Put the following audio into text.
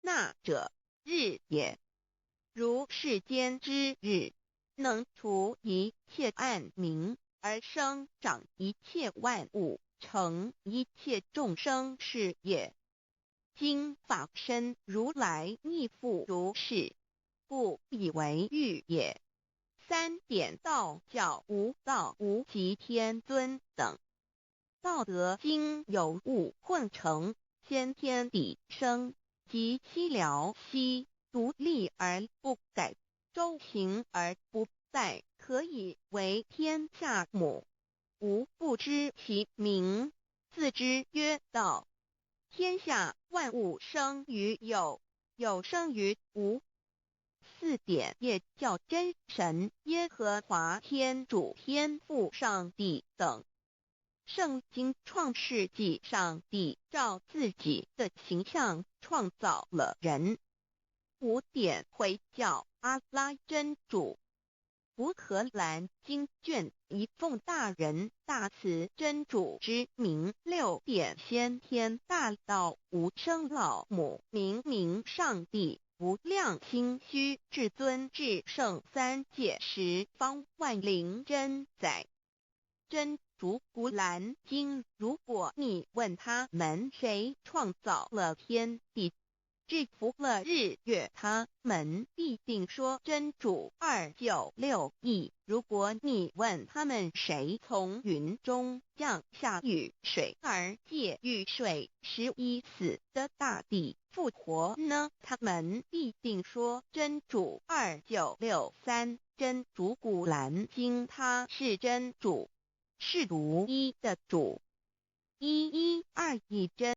那者，日也。如世间之日，能除一切暗明，而生长一切万物，成一切众生是也。今法身如来亦复如是，故以为喻也。三点道教无道无极天尊等。道德经有物混成，先天地生，即七辽息，独立而不改，周行而不殆，可以为天下母。吾不知其名，自之曰道。天下万物生于有，有生于无。四点业叫真神耶和华天主天父上帝等。圣经创世纪，上帝照自己的形象创造了人。五点回教阿拉真主。乌克兰经卷一奉大人大慈真主之名，六点先天大道无生老母明明上帝无量心虚至尊至圣三界十方万灵真载。真主古兰经，如果你问他们谁创造了天地，制服了日月，他们必定说真主296亿。如果你问他们谁从云中降下雨水，而借雨水使已死的大地复活呢，他们必定说真主2963。真主古兰经，他是真主，是独一的主，112亿真。